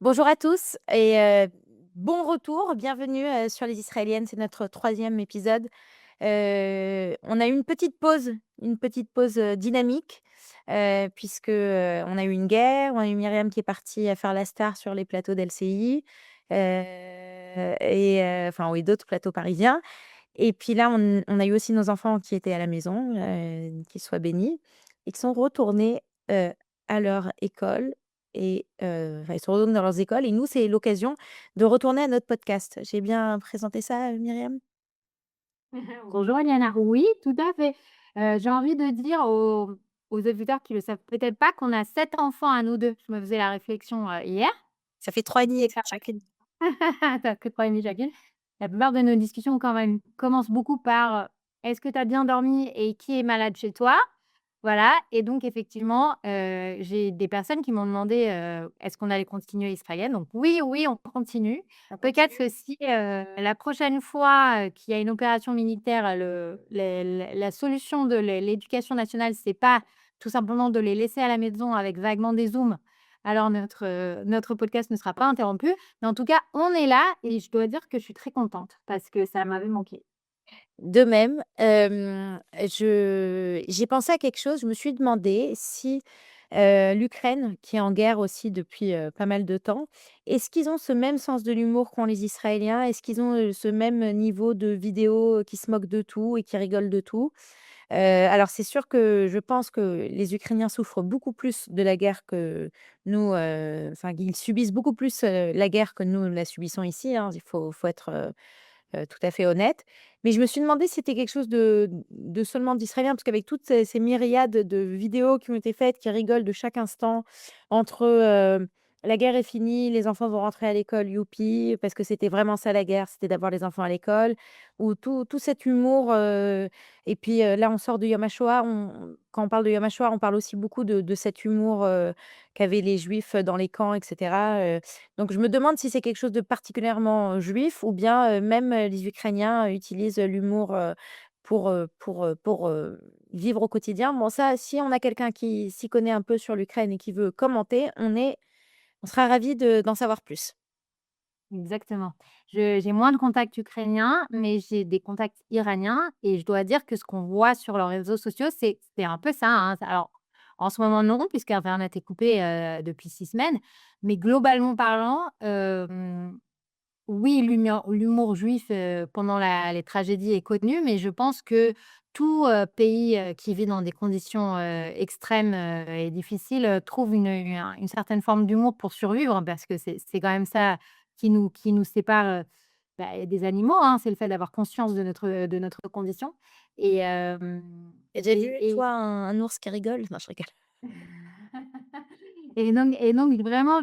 Bonjour à tous et bon retour, bienvenue, sur Les Israéliennes, c'est notre troisième épisode. On a eu une petite pause, dynamique, puisque, on a eu une guerre, on a eu Myriam qui est partie, faire la star sur les plateaux d'LCI, enfin oui, d'autres plateaux parisiens et puis là, on a eu aussi nos enfants qui étaient à la maison, qu'ils soient bénis et qui sont retournés, à leur école et enfin, ils sont retournés dans leurs écoles et nous, c'est l'occasion de retourner à notre podcast. J'ai bien présenté ça, Myriam? Bonjour Eliana, oui, tout à fait. J'ai envie de dire aux auditeurs qui ne le savent peut-être pas qu'on a 7 enfants à nous 2. Je me faisais la réflexion, hier. Ça fait 3 et demi Et chacune. tu que 3 et demi chacune. La plupart de nos discussions quand même commencent beaucoup par, «Est-ce que tu as bien dormi et qui est malade chez toi?» Voilà, et donc effectivement, j'ai des personnes qui m'ont demandé, est-ce qu'on allait continuer israélienne? Donc oui, oui, on continue. On Peut-être continue? que si, la prochaine fois, qu'il y a une opération militaire, la solution de l'éducation nationale, c'est pas tout simplement de les laisser à la maison avec vaguement des zooms, alors notre podcast ne sera pas interrompu. Mais en tout cas, on est là et je dois dire que je suis très contente parce que ça m'avait manqué. De même, j'ai pensé à quelque chose, je me suis demandé si, l'Ukraine, qui est en guerre aussi depuis, pas mal de temps, est-ce qu'ils ont ce même sens de l'humour qu'ont les Israéliens? Est-ce qu'ils ont, ce même niveau de vidéos, qui se moquent de tout et qui rigolent de tout? Alors c'est sûr que je pense que les Ukrainiens souffrent beaucoup plus de la guerre que nous, enfin, ils subissent beaucoup plus, la guerre que nous la subissons ici, hein. Il faut être, tout à fait honnête. Mais je me suis demandé si c'était quelque chose de seulement d'israélien, parce qu'avec toutes ces myriades de vidéos qui ont été faites, qui rigolent de chaque instant entre, «La guerre est finie, les enfants vont rentrer à l'école, youpi!» parce que c'était vraiment ça la guerre, c'était d'avoir les enfants à l'école, ou tout cet humour, et puis, là on sort de Yom HaShoah, quand on parle de Yom HaShoah, on parle aussi beaucoup de cet humour, qu'avaient les juifs dans les camps et cetera. Donc je me demande si c'est quelque chose de particulièrement, juif ou bien, même, les Ukrainiens utilisent, l'humour, pour vivre au quotidien. Bon ça, si on a quelqu'un qui s'y connaît un peu sur l'Ukraine et qui veut commenter, on sera ravis d'en savoir plus. Exactement. Je J'ai moins de contacts ukrainiens, mais j'ai des contacts iraniens et je dois dire que ce qu'on voit sur leurs réseaux sociaux, c'est un peu ça, hein. Alors, en ce moment, non, puisqu'internet est coupé, depuis 6 semaines, mais globalement parlant, oui, l'humour juif, pendant la les tragédies est connu, mais je pense que tout, pays, qui vit dans des conditions, extrêmes, et difficiles, trouve une certaine forme d'humour pour survivre parce que c'est quand même ça qui nous sépare, des animaux, hein. C'est le fait d'avoir conscience de notre condition et hem Tu as déjà vu et toi un ours qui rigole? Non, je rigole. et donc vraiment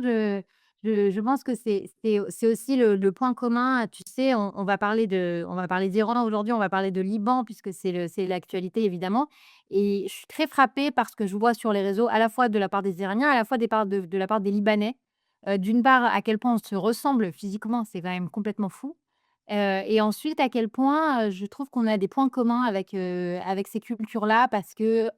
je pense que c'est aussi le point commun, tu sais, on va parler d'Iran aujourd'hui, on va parler de Liban puisque c'est l'actualité évidemment et je suis très frappée par ce que je vois sur les réseaux, à la fois de la part des Iraniens, à la fois de la part des Libanais. D'une part, à quel point on se ressemble physiquement, c'est quand même complètement fou. Et ensuite, à quel point, je trouve qu'on a des points communs avec ces cultures-là parce que,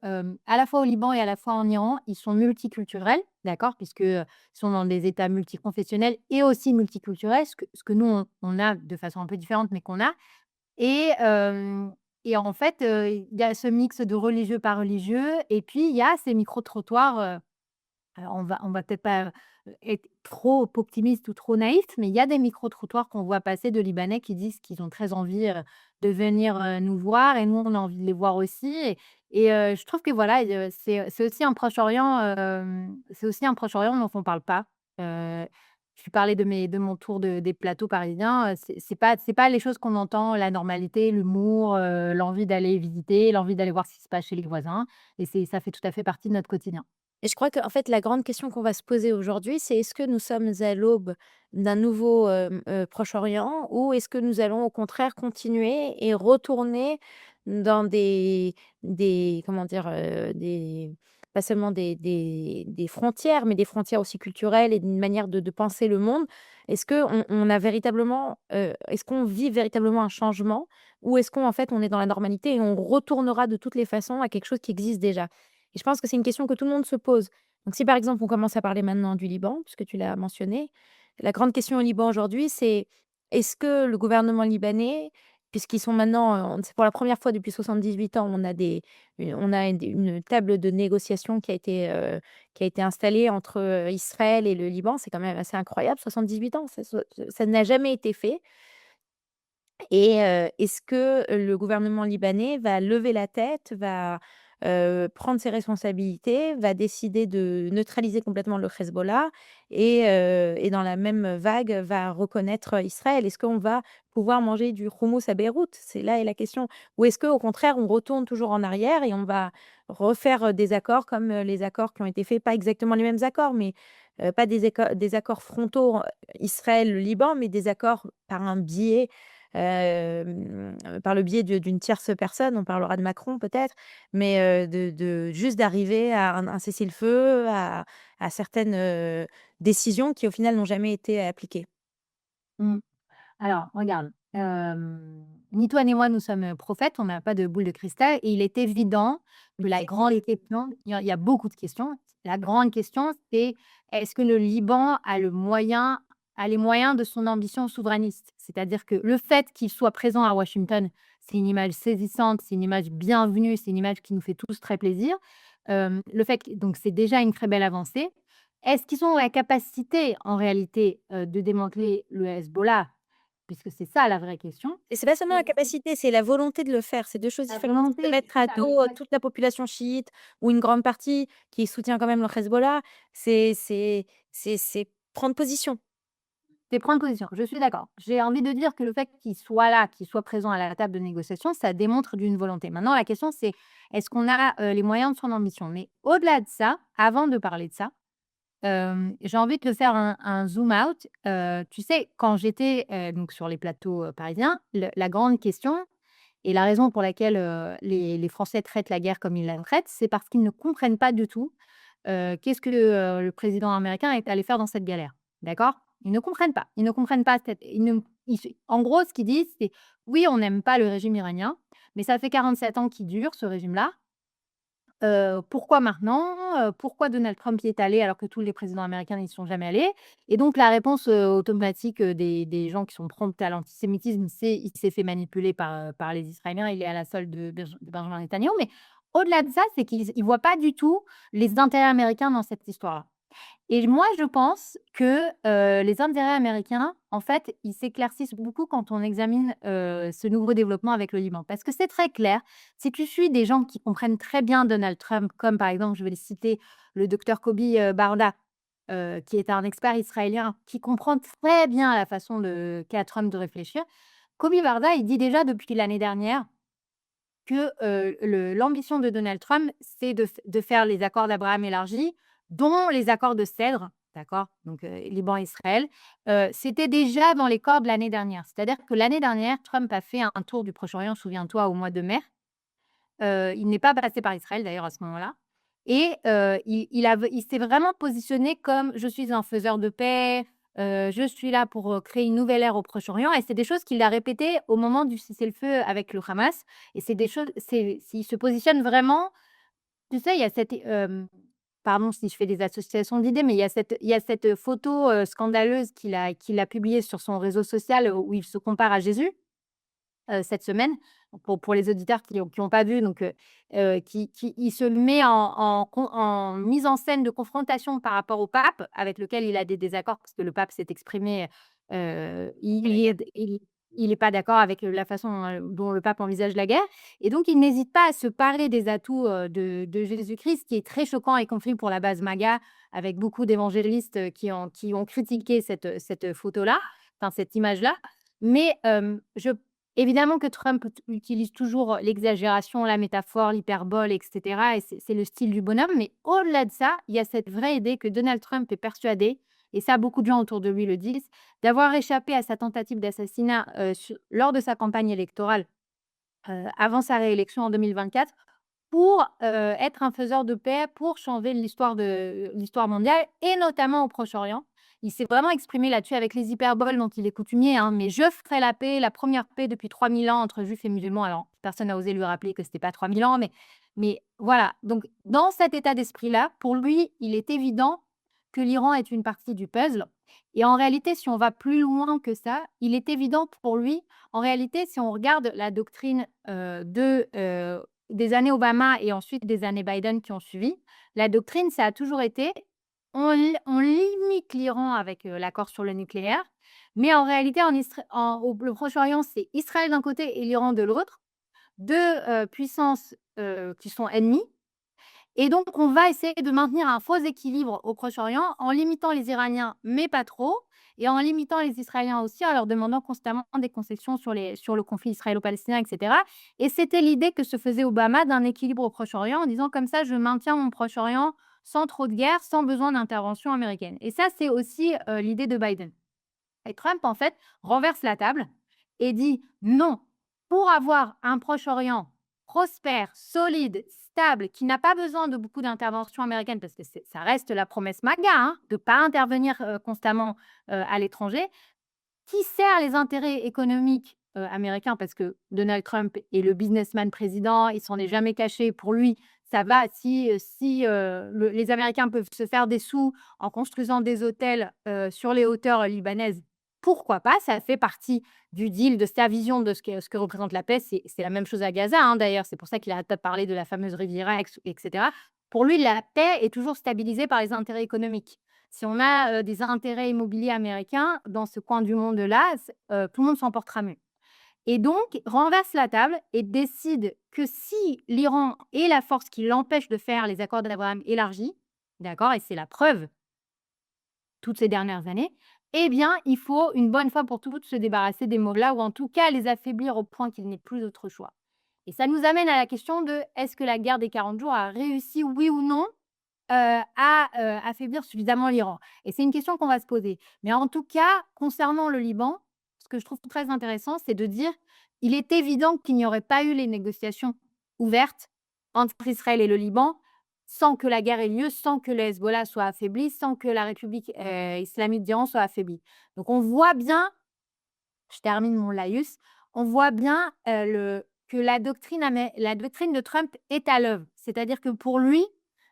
à la fois au Liban et à la fois en Iran, ils sont multiculturels, d'accord? Puisque, ils sont dans des États multiconfessionnels et aussi multiculturels, ce que nous on a de façon un peu différente, mais qu'on a et hem et en fait, il y a ce mix de religieux par religieux et puis il y a ces micro-trottoirs. Alors on va peut-être pas, être trop optimiste ou trop naïf, mais il y a des micro-trottoirs qu'on voit passer de Libanais qui disent qu'ils ont très envie, de venir, nous voir et nous on a envie de les voir aussi et je trouve que voilà, c'est aussi un Proche-Orient, c'est aussi un Proche-Orient dont on parle pas. Heu, je parlais de mon tour des plateaux parisiens, c'est pas les choses qu'on entend, la normalité, l'humour, l'envie d'aller visiter, l'envie d'aller voir ce qui se passe chez les voisins et ça fait tout à fait partie de notre quotidien. Et je crois qu'en fait, la grande question qu'on va se poser aujourd'hui, c'est est-ce que nous sommes à l'aube d'un nouveau, Proche-Orient ou est-ce que nous allons au contraire continuer et retourner dans des comment dire? Des pas seulement des frontières, mais des frontières aussi culturelles et d'une manière de penser le monde. Est-ce qu'on a véritablement, est-ce qu'on vit véritablement un changement ou est-ce qu'en fait, on est dans la normalité et on retournera de toutes les façons à quelque chose qui existe déjà? Et je pense que c'est une question que tout le monde se pose. Donc si par exemple on commence à parler maintenant du Liban, puisque tu l'as mentionné, la grande question au Liban aujourd'hui, c'est est-ce que le gouvernement libanais, puisqu'ils sont maintenant, c'est pour la première fois depuis 78 ans, on a une table de négociation qui a été installée entre, Israël et le Liban. C'est quand même assez incroyable, 78 ans, ça n'a jamais été fait. Et est-ce que le gouvernement libanais va lever la tête, va, prendre ses responsabilités, va décider de neutraliser complètement le Hezbollah et dans la même vague, va reconnaître Israël? Est-ce qu'on va pouvoir manger du houmous à Beyrouth? C'est là est la question. Ou est-ce qu'au contraire, on retourne toujours en arrière et on va refaire, des accords comme, les accords qui ont été faits, pas exactement les mêmes accords, mais, pas des accords frontaux, Israël-Liban, mais des accords par un biais par le biais d'une tierce personne, on parlera de Macron peut-être, mais de juste d'arriver à un cessez-le-feu, à certaines, décisions qui au final n'ont jamais été appliquées. Mmh. Alors, regarde, ni toi ni moi, nous sommes, prophètes, on n'a pas de boule de cristal et il est évident que la grande question, il y a beaucoup de questions. La grande question, c'est est-ce que le Liban a les moyens de son ambition souverainiste? C'est-à-dire que le fait qu'il soit présent à Washington, c'est une image saisissante, c'est une image bienvenue, c'est une image qui nous fait tous très plaisir. Le fait q donc c'est déjà une très belle avancée. Est-ce qu'ils ont la capacité, en réalité, de démanteler le Hezbollah? Puisque c'est ça la vraie question. Et c'est pas seulement la C'est capacité, c'est la volonté de le faire. C'est 2 choses la différentes. De volonté, mettre c'est à ça, dos, toute la population chiite ou une grande partie qui soutient quand même le Hezbollah, c'est prendre position. c'est prendre position. Je suis d'accord. J'ai envie de dire que le fait qu'il soit là, qu'il soit présent à la table de négociation, ça démontre d'une volonté. Maintenant, la question, c'est est-ce qu'on a, les moyens de son ambition? Mais au-delà de ça, avant de parler de ça, j'ai envie de te faire un zoom out. Tu sais, quand j'étais, donc sur les plateaux, parisiens, le la grande question et la raison pour laquelle, les Français traitent la guerre comme ils la traitent, c'est parce qu'ils ne comprennent pas du tout, qu'est-ce que, le président américain est allé faire dans cette galère, d'accord? Ils ne comprennent pas. Ils ne comprennent pas cette ils ne ils se en gros, ce qu'ils disent, c'est: «Oui, on n'aime pas le régime iranien, mais ça fait 47 ans qu'il dure ce régime-là. Pourquoi maintenant? Pourquoi Donald Trump y est allé alors que tous les présidents américains n'y sont jamais allés?» Et donc la réponse, automatique, des gens qui sont prompts à l'antisémitisme, c'est: «Il s'est fait manipuler par les Israéliens, il est à la solde de Benjamin Netanyahou». Mais au-delà de ça, c'est qu'ils voient pas du tout les intérêts américains dans cette histoire-là. Et moi, je pense que, les intérêts américains, en fait, ils s'éclaircissent beaucoup quand on examine, ce nouveau développement avec le Liban. Parce que c'est très clair, si tu suis des gens qui comprennent très bien Donald Trump, comme par exemple, je vais les citer, le docteur Kobi, Barda, qui est un expert israélien qui comprend très bien la façon qu'a Trump de réfléchir. Kobi Barda, il dit déjà depuis l'année dernière que, l'ambition de Donald Trump, c'est de faire les accords d'Abraham élargis, dont les accords de Cèdre, d'accord? Donc, Liban-Israël, c'était déjà dans les cordes l'année dernière. C'est-à-dire que l'année dernière, Trump a fait un tour du Proche-Orient, souviens-toi, au mois de mai. Il n'est pas passé par Israël d'ailleurs à ce moment-là et il s'est vraiment positionné comme: «Je suis un faiseur de paix, je suis là pour, créer une nouvelle ère au Proche-Orient» et c'est des choses qu'il a répétées au moment du cessez-le-feu avec le Hamas et c'est des choses il se positionne vraiment tu sais, il y a cette, pardon si je fais des associations d'idées, mais il y a cette photo, scandaleuse qu'il a publiée sur son réseau social, où il se compare à Jésus cette semaine, pour les auditeurs qui ont pas vu donc qui il se met en mise en scène de confrontation par rapport au pape, avec lequel il a des désaccords parce que le pape s'est exprimé, il est pas d'accord avec la façon, dont le pape envisage la guerre et donc il n'hésite pas à se parer des atouts, de Jésus-Christ, ce qui est très choquant y compris pour la base MAGA, avec beaucoup d'évangélistes, qui ont critiqué cette photo-là, enfin cette image-là. Mais je évidemment que Trump utilise toujours l'exagération, la métaphore, l'hyperbole et cetera et c'est le style du bonhomme, mais au-delà de ça, il y a cette vraie idée que Donald Trump est persuadé et ça beaucoup de gens autour de lui le disent, d'avoir échappé à sa tentative d'assassinat, lors de sa campagne électorale, avant sa réélection en 2024 pour, être un faiseur de paix, pour changer l'histoire mondiale et notamment au Proche-Orient. Il s'est vraiment exprimé là-dessus avec les hyperboles dont il est coutumier, hein, mais: «Je ferai la paix, la première paix depuis 3000 ans entre juifs et musulmans». Alors personne n'a osé lui rappeler que c'était pas 3000 ans, mais voilà. Donc dans cet état d'esprit-là, pour lui, il est évident que l'Iran est une partie du puzzle et en réalité, si on va plus loin que ça, il est évident pour lui en réalité, si on regarde la doctrine, des années Obama et ensuite des années Biden qui ont suivi, la doctrine, ça a toujours été: on limite l'Iran avec, l'accord sur le nucléaire, mais en réalité, en Isra en au le Proche-Orient, c'est Israël d'un côté et l'Iran de l'autre, 2 puissances, qui sont ennemies et donc on va essayer de maintenir un faux équilibre au Proche-Orient en limitant les Iraniens, mais pas trop et en limitant les Israéliens aussi, en leur demandant constamment des concessions sur le conflit israélo-palestinien et cetera et c'était l'idée que se faisait Obama d'un équilibre au Proche-Orient en disant: «Comme ça, je maintiens mon Proche-Orient sans trop de guerre, sans besoin d'intervention américaine» et ça, c'est aussi, l'idée de Biden. Et Trump, en fait, renverse la table et dit: «Non, pour avoir un Proche-Orient prospère, solide, stable, qui n'a pas besoin de beaucoup d'intervention américaine», parce que ça reste la promesse MAGA, hein, de ne pas intervenir, constamment, à l'étranger, qui sert les intérêts économiques, américains parce que Donald Trump est le businessman président, il s'en est jamais caché. Pour lui, ça va si les Américains peuvent se faire des sous en construisant des hôtels, sur les hauteurs libanaises, pourquoi pas? Ça fait partie du deal, de sa vision de ce que représente la paix. C'est la même chose à Gaza, hein, d'ailleurs. C'est pour ça qu'il arrête pas de parler de la fameuse Riviera et cetera. Pour lui, la paix est toujours stabilisée par les intérêts économiques. Si on a, des intérêts immobiliers américains dans ce coin du monde-là, tout le monde s'en portera mieux et donc renverse la table et décide que si l'Iran est la force qui l'empêche de faire les accords d'Abraham élargis, d'accord? Et c'est la preuve toutes ces dernières années, eh bien, il faut une bonne fois pour toutes se débarrasser des mots-là ou en tout cas les affaiblir au point qu'il n'ait plus d'autre choix et ça nous amène à la question de: est-ce que la guerre des 40 jours a réussi, oui ou non, à, affaiblir suffisamment l'Iran? Et c'est une question qu'on va se poser. Mais en tout cas, concernant le Liban, ce que je trouve très intéressant, c'est de dire: il est évident qu'il n'y aurait pas eu les négociations ouvertes entre Israël et le Liban sans que la guerre ait lieu, sans que le Hezbollah soit affaibli, sans que la République, islamique d'Iran soit affaiblie. Donc on voit bien, je termine mon laïus, on voit bien, que la doctrine de Trump est à l'œuvre. C'est-à-dire que pour lui,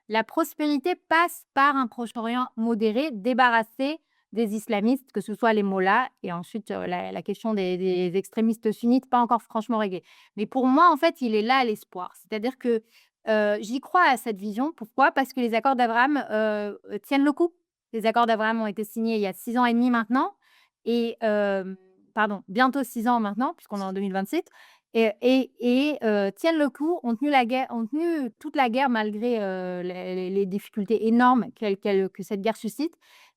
la prospérité passe par un Proche-Orient modéré, débarrassé des islamistes, que ce soit les mollahs et ensuite, la question des extrémistes sunnites, pas encore franchement réglée. Mais pour moi, en fait, il est là l'espoir. C'est-à-dire que, j'y crois à cette vision. Pourquoi? Parce que les accords d'Abraham, tiennent le coup. Les accords d'Abraham ont été signés il y a 6 ans et demi maintenant et pardon, bientôt 6 ans maintenant, puisqu'on est en 2027 tiennent le coup, ont tenu toute la guerre malgré, les difficultés énormes que cette guerre suscite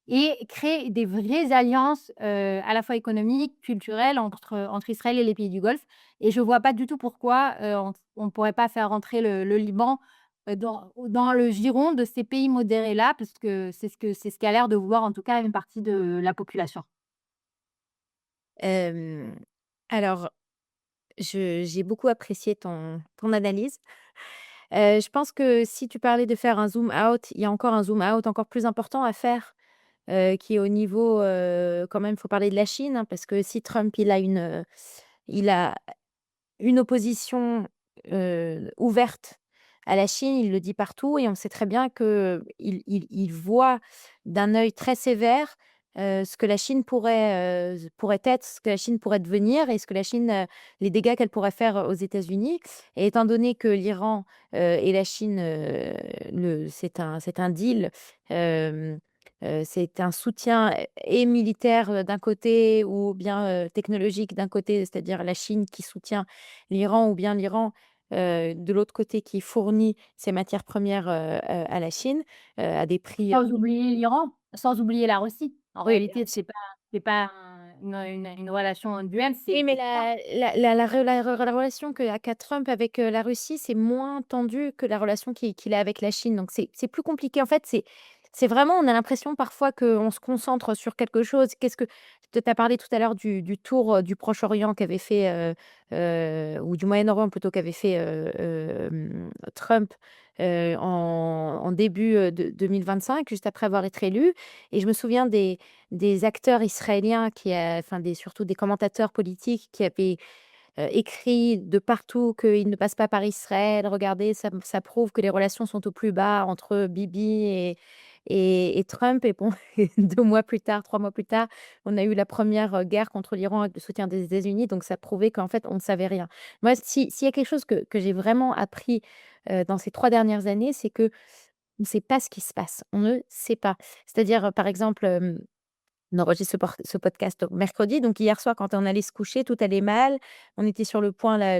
et créent des vraies alliances, à la fois économiques, culturelles entre Israël et les pays du Golfe et je ne vois pas du tout pourquoi, on ne pourrait pas faire rentrer le Liban, dans le giron de ces pays modérés-là, parce que c'est ce qu'a l'air de vouloir en tout cas une partie de la population. Hem, alors j'ai beaucoup apprécié ton analyse. Je pense que si tu parlais de faire un zoom out, il y a encore un zoom out encore plus important à faire, qui est au niveau, quand même, il faut parler de la Chine, hein, parce que si Trump, il a une opposition, ouverte à la Chine, il le dit partout et on sait très bien qu'il voit d'un œil très sévère, ce que la Chine pourrait être, ce que la Chine pourrait devenir et ce que la Chine, les dégâts qu'elle pourrait faire aux États-Unis et étant donné que l'Iran, et la Chine, c'est un deal, c'est un soutien et militaire, d'un côté ou bien, technologique d'un côté, c'est-à-dire la Chine qui soutient l'Iran ou bien l'Iran, de l'autre côté qui fournit ses matières premières, à la Chine, à des prix, Sans oublier l'Iran, sans oublier la Russie. En oui, bien réalité, sûr. c'est pas une relation duelle, Oui, c'est mais ça. la relation qu'a Trump avec, la Russie, c'est moins tendu que la relation qu'il a avec la Chine, donc c'est plus compliqué. En fait, c'est vraiment on a l'impression parfois qu'on se concentre sur quelque chose. Qu'est-ce que tu as parlé tout à l'heure du tour, du Proche-Orient qu'avait fait, ou du Moyen-Orient plutôt, qu'avait fait, Trump, en début, de 2025, juste après avoir été élu et je me souviens des acteurs israéliens enfin surtout des commentateurs politiques qui avaient écrit de partout qu'il ne passe pas par Israël. Regardez, ça prouve que les relations sont au plus bas entre Bibi et Trump et bon, et 2 mois plus tard, 3 mois plus tard, on a eu la première guerre contre l'Iran avec le soutien des États-Unis, donc ça prouvait qu'en fait, on ne savait rien. Moi, s'il y a quelque chose que j'ai vraiment appris, dans ces 3 dernières années, c'est qu'on ne sait pas ce qui se passe. On ne sait pas. C'est-à-dire, par exemple, on enregistre ce podcast donc mercredi, donc hier soir quand on allait se coucher, tout allait mal. On était sur le point la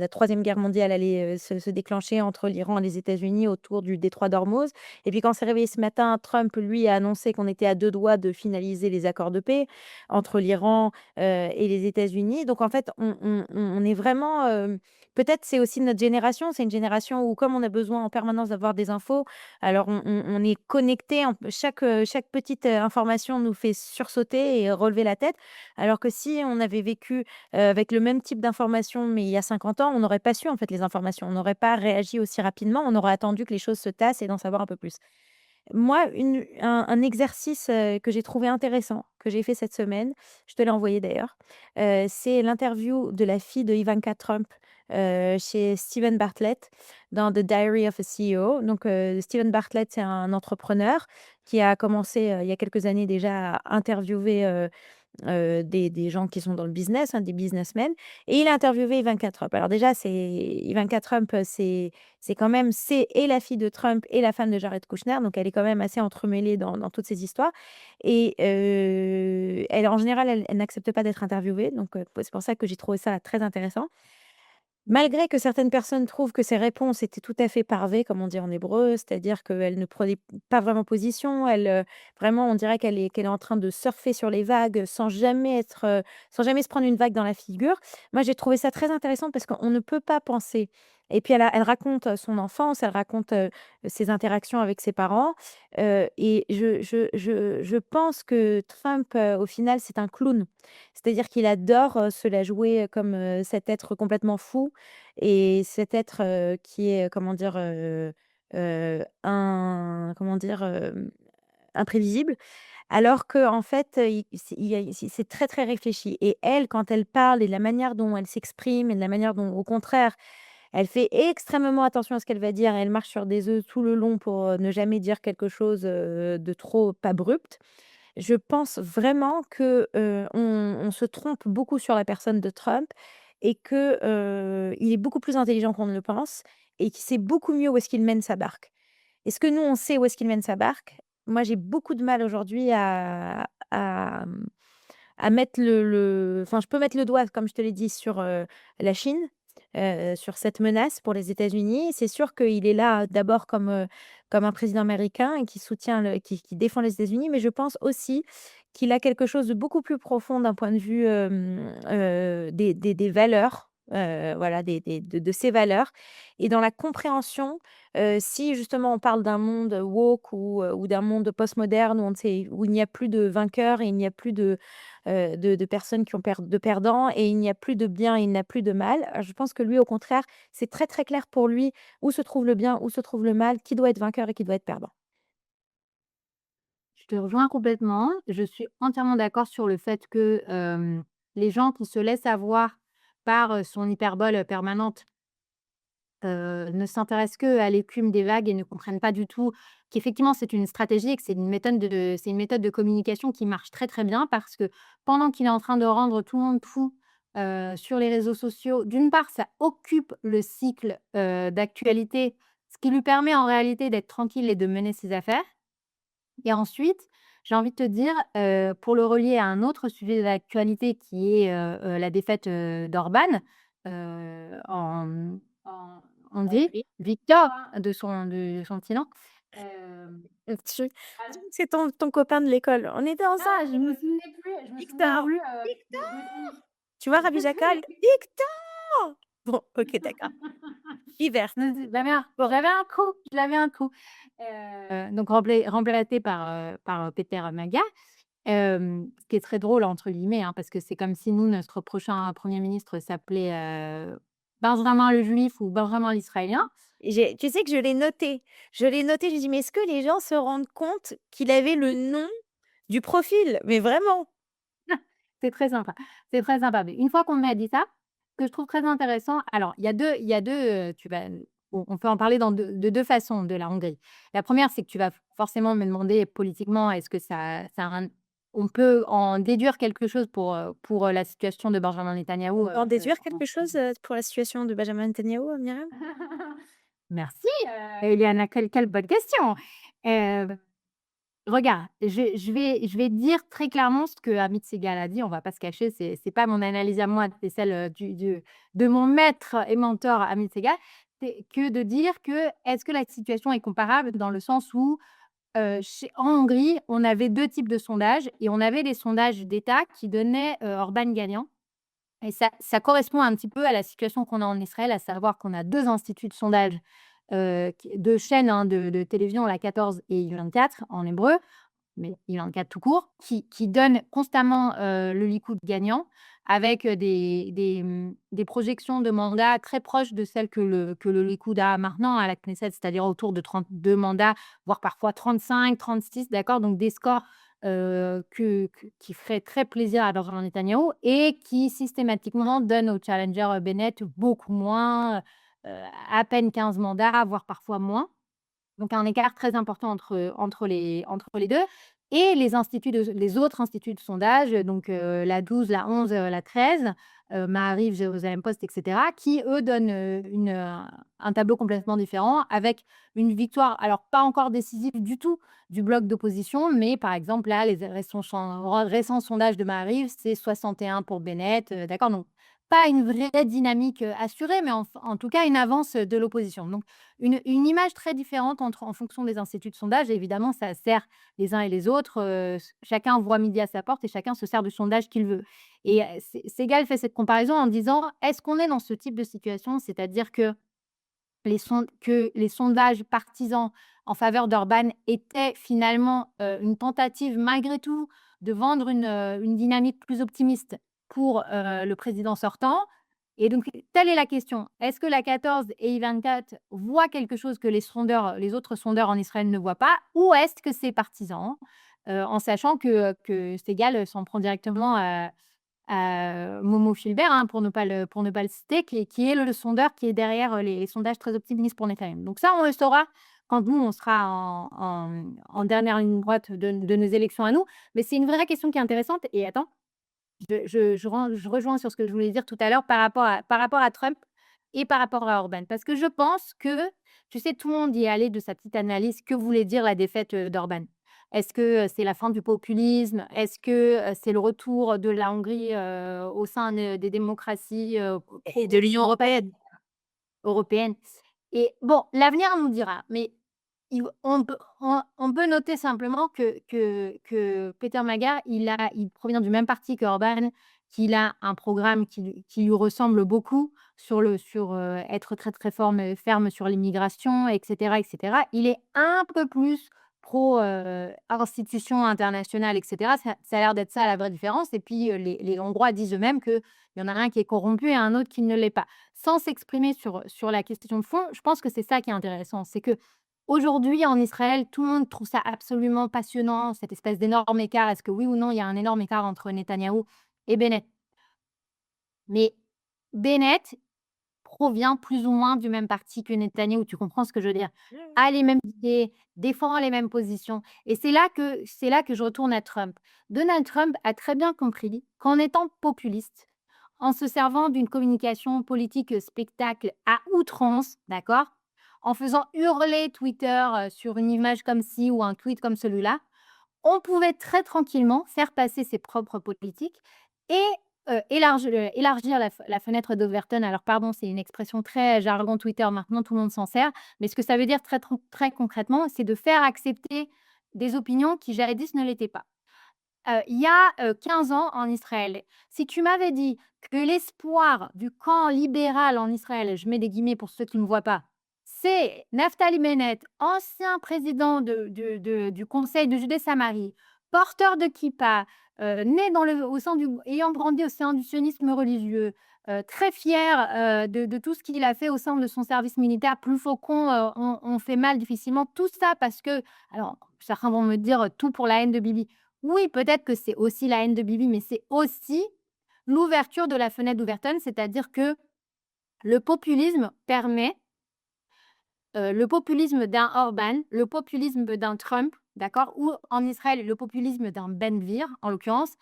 3e guerre mondiale allait, se déclencher entre l'Iran et les États-Unis autour du détroit d'Ormuz et puis quand on s'est réveillé ce matin, Trump, lui, a annoncé qu'on était à 2 doigts de finaliser les accords de paix entre l'Iran, et les États-Unis. Donc en fait, on est vraiment, peut-être c'est aussi notre génération, c'est une génération où comme on a besoin en permanence d'avoir des infos, alors on est connecté, chaque petite, information nous fait sursauter et relever la tête. Alors que si on avait vécu, avec le même type d'informations, mais il y a 50 ans, on n'aurait pas su en fait les informations. On n'aurait pas réagi aussi rapidement, on aurait attendu que les choses se tassent et d'en savoir un peu plus. Moi, un exercice, que j'ai trouvé intéressant, que j'ai fait cette semaine, je te l'ai envoyé d'ailleurs, c'est l'interview de la fille de Ivanka Trump, chez Steven Bartlett dans The Diary of a CEO. Donc, Steven Bartlett, c'est un entrepreneur qui a commencé, il y a quelques années déjà à interviewer, des gens qui sont dans le business, hein, des businessmen et il a interviewé Ivanka Trump. Alors déjà, c'est Ivanka Trump, c'est quand même c'est et la fille de Trump et la femme de Jared Kushner, donc elle est quand même assez entremêlée dans toutes ces histoires et elle en général, elle n'accepte pas d'être interviewée, donc c'est pour ça que j'ai trouvé ça très intéressant. Malgré que certaines personnes trouvent que ses réponses étaient tout à fait parvées, comme on dit en hébreu, c'est-à-dire qu'elle ne prenait pas vraiment position, vraiment on dirait qu'elle est en train de surfer sur les vagues sans jamais se prendre une vague dans la figure. Moi, j'ai trouvé ça très intéressant parce qu'on ne peut pas penser et puis elle raconte, son enfance, elle raconte, ses interactions avec ses parents, et je pense que Trump, au final, c'est un clown. C'est-à-dire qu'il adore, se la jouer comme, cet être complètement fou et cet être, qui est, comment dire, comment dire, imprévisible. Alors qu'en fait, il y a c'est très, très réfléchi et elle, quand elle parle et de la manière dont elle s'exprime et de la manière dont, au contraire, elle fait extrêmement attention à ce qu'elle va dire. Elle marche sur des œufs tout le long pour, ne jamais dire quelque chose, de trop abrupt. Je pense vraiment que, on se trompe beaucoup sur la personne de Trump et que, il est beaucoup plus intelligent qu'on ne le pense et qu'il sait beaucoup mieux où est-ce qu'il mène sa barque. Est-ce que nous, on sait où est-ce qu'il mène sa barque? Moi, j'ai beaucoup de mal aujourd'hui à mettre enfin, je peux mettre le doigt, comme je te l'ai dit, sur, la Chine, sur cette menace pour les États-Unis. C'est sûr qu'il est là d'abord comme un président américain et qui soutient qui défend les États-Unis, mais je pense aussi qu'il a quelque chose de beaucoup plus profond d'un point de vue, des valeurs, voilà, de ses valeurs et dans la compréhension, si justement on parle d'un monde woke ou d'un monde postmoderne où on ne sait où il n'y a plus de vainqueurs et il n'y a plus de personnes qui ont de perdants et il n'y a plus de bien et il n'y a plus de mal. Je pense que lui, au contraire, c'est très, très clair pour lui où se trouve le bien, où se trouve le mal, qui doit être vainqueur et qui doit être perdant. Je te rejoins complètement. Je suis entièrement d'accord sur le fait que, les gens qui se laissent avoir par, son hyperbole, permanente, ne s'intéressent qu'à l'écume des vagues et ne comprennent pas du tout qu'effectivement c'est une stratégie et que c'est une méthode de communication qui marche très, très bien parce que pendant qu'il est en train de rendre tout le monde fou, sur les réseaux sociaux, d'une part, ça occupe le cycle, d'actualité, ce qui lui permet en réalité d'être tranquille et de mener ses affaires. Et ensuite, j'ai envie de te dire, pour le relier à un autre sujet d'actualité qui est, la défaite, d'Orban, en Hongrie, Oui. Viktor, hein, de son petit nom. Hem, Tu c'est ton copain de l'école. On était ensemble, je me souvenais Victor, plus, de Victor! lui. Tu vois Rabbi Jacob? Victor! Bon, OK, d'accord. Divers. J'avais un coup, je l'avais un coup. Donc remplacé par Peter Maga. Ce qui est très «drôle» entre guillemets, hein, parce que c'est comme si nous, notre prochain premier ministre s'appelait, Benjamin le Juif ou Benjamin l'Israélien. Tu sais que je l'ai noté. Je l'ai noté, je me dis: «Mais est-ce que les gens se rendent compte qu'il avait le nom du profil?» Mais vraiment. C'est très sympa, c'est très sympa. Mais une fois qu'on m'a dit ça, que je trouve très intéressant, alors il y a 2, tu vas on peut en parler de 2 façons de la Hongrie. La première, c'est que tu vas forcément me demander politiquement, est-ce que ça a un on peut en déduire quelque chose pour la situation de Benjamin Netanyahou, En déduire en quelque chose, pour la situation de Benjamin Netanyahou, Myriam? merci, Eliana, quelle bonne question! Heu Regarde, je vais dire très clairement ce que Amit Segal a dit, on va pas se cacher, c'est pas mon analyse à moi, c'est celle, du de mon maître et mentor Amit Segal. C'est que de dire que, est-ce que la situation est comparable dans le sens où, chez en Hongrie, on avait 2 types de sondages et on avait les sondages d'État qui donnaient, Orban gagnant et ça correspond un petit peu à la situation qu'on a en Israël, à savoir qu'on a 2 instituts de sondage, qui 2 chaînes, hein, de télévision, la 14 et I24 en hébreu, mais il en cadre tout court, qui donne constamment, le Likoud gagnant avec, des projections de mandats très proches de celles que le Likoud a maintenant à la Knesset, c'est-à-dire autour de 32 mandats, voire parfois 35, 36, d'accord? Donc des scores, qui feraient très plaisir à Benjamin Netanyahou et qui systématiquement donnent au challenger, Bennett beaucoup moins, heu, à peine 15 mandats, voire parfois moins. Donc un écart très important entre les 2 et les autres instituts de sondage, donc la 12, la 11, la 13, Maariv, Jérusalem Post et cetera, qui eux donnent, un tableau complètement différent avec une victoire, alors pas encore décisive du tout du bloc d'opposition, mais par exemple là, les récents sondages de Maariv, c'est 61 pour Bennett, d'accord? Donc pas une vraie dynamique, assurée, mais en tout cas une avance, de l'opposition. Donc une image très différente en fonction des instituts de sondage et évidemment ça sert les uns et les autres, chacun voit midi à sa porte et chacun se sert du sondage qu'il veut et Segal fait cette comparaison en disant: «Est-ce qu'on est dans ce type de situation?» C'est-à-dire que les sondages partisans en faveur d'Orban étaient finalement, une tentative malgré tout de vendre une dynamique plus optimiste pour, le président sortant et donc telle est la question. Est-ce que la 14 et I24 voient quelque chose que les autres sondeurs en Israël ne voient pas? Ou est-ce que c'est partisan? En sachant que Segal s'en prend directement à Momo Philbert, hein, pour ne pas le citer, qui est le sondeur qui est derrière, les sondages très optimistes pour Netanyahou. Donc ça, on le saura quand nous, on sera en dernière ligne droite de nos élections à nous. Mais c'est une vraie question qui est intéressante et attends, je rejoins sur ce que je voulais dire tout à l'heure par rapport à Trump et par rapport à Orban. Parce que je pense que, tu sais, tout le monde y est allé de sa petite analyse. Que voulait dire la défaite, d'Orban? Est-ce que, c'est la fin du populisme? Est-ce que, c'est le retour de la Hongrie, au sein des démocraties, Et de l'Union européenne. européennes? Et bon, l'avenir nous dira, mais on peut noter simplement que Peter Magar, il provient du même parti que Orban, qu'il a un programme qui lui ressemble beaucoup sur être très, très ferme sur l'immigration et cetera et cetera. Il est un peu plus pro, institutions internationales et cetera. Ça a l'air d'être ça la vraie différence et puis, les Hongrois disent eux-mêmes qu'il y en a un qui est corrompu et un autre qui ne l'est pas. Sans s'exprimer sur la question de fond, je pense que c'est ça qui est intéressant. C'est que aujourd'hui, en Israël, tout le monde trouve ça absolument passionnant, cette espèce d'énorme écart. Est-ce que oui ou non, il y a un énorme écart entre Netanyahou et Bennett? Mais Bennett provient plus ou moins du même parti que Netanyahou, tu comprends ce que je veux dire? Ouais, ouais. A les mêmes idées, défend les mêmes positions et c'est là que je retourne à Trump. Donald Trump a très bien compris qu'en étant populiste, en se servant d'une communication politique, spectacle à outrance, d'accord? En faisant hurler Twitter, sur une image comme ci ou un tweet comme celui-là, on pouvait très tranquillement faire passer ses propres politiques et élargir la fenêtre d'Overton. Alors pardon, c'est une expression très jargon Twitter, maintenant tout le monde s'en sert, mais ce que ça veut dire très concrètement, c'est de faire accepter des opinions qui jadis ne l'étaient pas. Il y a, 15 ans en Israël, si tu m'avais dit que l'espoir du camp libéral en Israël, je mets des guillemets pour ceux qui ne me voient pas, c'est Naftali Bennett, ancien président du conseil de Judée-Samarie, porteur de kippa, né au sein du ayant grandi au sein du sionisme religieux, très fier, de tout ce qu'il a fait au sein de son service militaire. Plus faucon, on fait mal difficilement. Tout ça parce que alors certains vont me dire: «Tout pour la haine de Bibi». Oui, peut-être que c'est aussi la haine de Bibi, mais c'est aussi l'ouverture de la fenêtre d'Overton, c'est-à-dire que le populisme permet, le populisme d'un Orban, le populisme d'un Trump, d'accord? Ou en Israël, le populisme d'un Ben Gvir, en l'occurrence,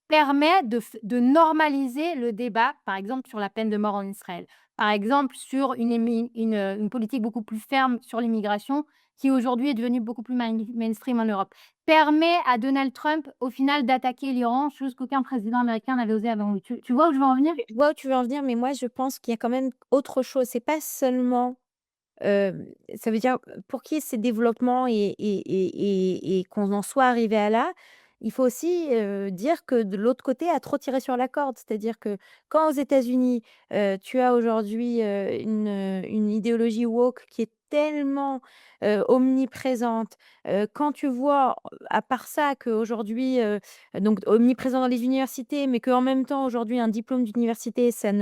permet de normaliser le débat, par exemple, sur la peine de mort en Israël. Par exemple, sur une politique beaucoup plus ferme sur l'immigration, qui aujourd'hui est devenue beaucoup plus mainstream en Europe. Permet à Donald Trump, au final, d'attaquer l'Iran, chose qu'aucun président américain n'avait osé avant lui. Tu vois où je veux en venir? Je vois où tu veux en venir, mais moi, je pense qu'il y a quand même autre chose. C'est pas seulement, ça veut dire, pour qu'il y ait ces développements et qu'on en soit arrivé à là, il faut aussi, dire que de l'autre côté a trop tiré sur la corde. C'est-à-dire que quand aux États-Unis, tu as aujourd'hui, une idéologie woke qui est tellement, omniprésente, quand tu vois, à part ça, qu'aujourd'hui, donc omniprésent dans les universités, mais qu'en même temps aujourd'hui un diplôme d'université, ça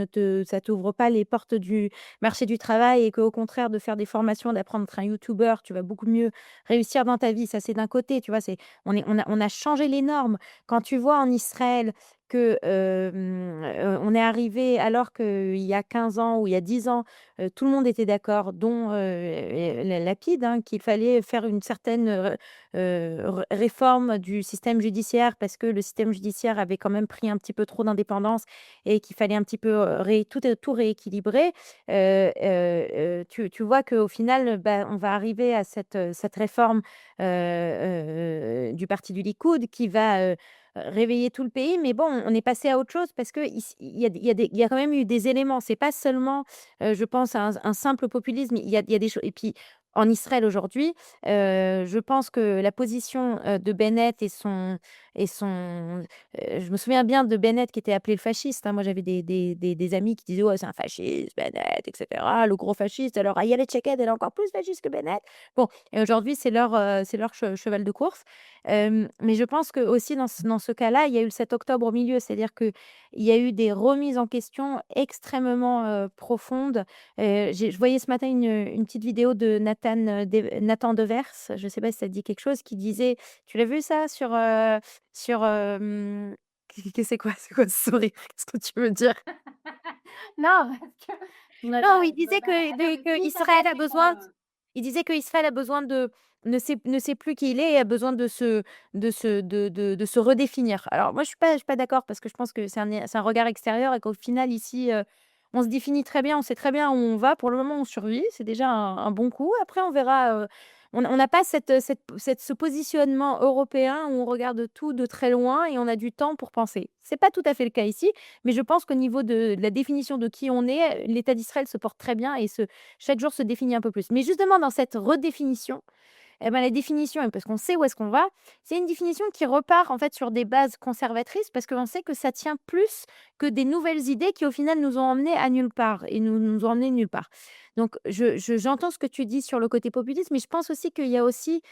t'ouvre pas les portes du marché du travail et qu'au contraire de faire des formations, d'apprendre à être un youtubeur, tu vas beaucoup mieux réussir dans ta vie. Ça, c'est d'un côté, tu vois? On a changé les normes. Quand tu vois en Israël que, on est arrivé alors qu'il y a 15 ans ou il y a 10 ans, tout le monde était d'accord, dont, Lapid, hein, qu'il fallait faire une certaine, réforme du système judiciaire parce que le système judiciaire avait quand même pris un petit peu trop d'indépendance et qu'il fallait un petit peu, tout rééquilibrer. Tu vois qu'au final, bah, on va arriver à cette réforme, du parti du Likoud qui va, réveiller tout le pays. Mais bon, on est passé à autre chose parce qu'il y a quand même eu des éléments. C'est pas seulement, je pense, un simple populisme. Il y a des choses et puis en Israël aujourd'hui, je pense que la position, de Bennett je me souviens bien de Bennett qui était appelé le fasciste, hein. Moi, j'avais des amis qui disaient: «Ouais, c'est un fasciste, Bennett et cetera, le gros fasciste». Alors Ayelet Shaked, elle est encore plus fasciste que Bennett. Bon et aujourd'hui, c'est leur cheval de course. Mais je pense qu'aussi dans ce cas-là, il y a eu le 7 octobre au milieu. C'est-à-dire qu'il y a eu des remises en question extrêmement, profondes. Je voyais ce matin une petite vidéo de Nathan Devers, je ne sais pas si ça te dit quelque chose, qui disait tu l'as vu ça sur, c'est quoi? C'est quoi ce sourire? Qu'est-ce que tu veux dire? Non, parce que on a Non, pas qui Israël a s'attaquer besoin il disait qu'Israël a besoin de ne sait plus qui il est et a besoin de se redéfinir. Alors moi, je suis pas d'accord parce que je pense que c'est un regard extérieur et qu'au final ici, on se définit très bien, on sait très bien où on va. Pour le moment, on survit, c'est déjà un bon coup. Après, on verra, on n'a pas ce positionnement européen où on regarde tout de très loin et on a du temps pour penser. C'est pas tout à fait le cas ici. Mais je pense qu'au niveau de la définition de qui on est, l'État d'Israël se porte très bien et chaque jour se définit un peu plus. Mais justement dans cette redéfinition, eh ben, la définition, parce qu'on sait où est-ce qu'on va, c'est une définition qui repart en fait sur des bases conservatrices parce qu'on sait que ça tient plus que des nouvelles idées qui au final nous ont emmenés à nulle part et nous ont emmenés nulle part. Donc j'entends ce que tu dis sur le côté populiste, mais je pense aussi qu'il y a aussi,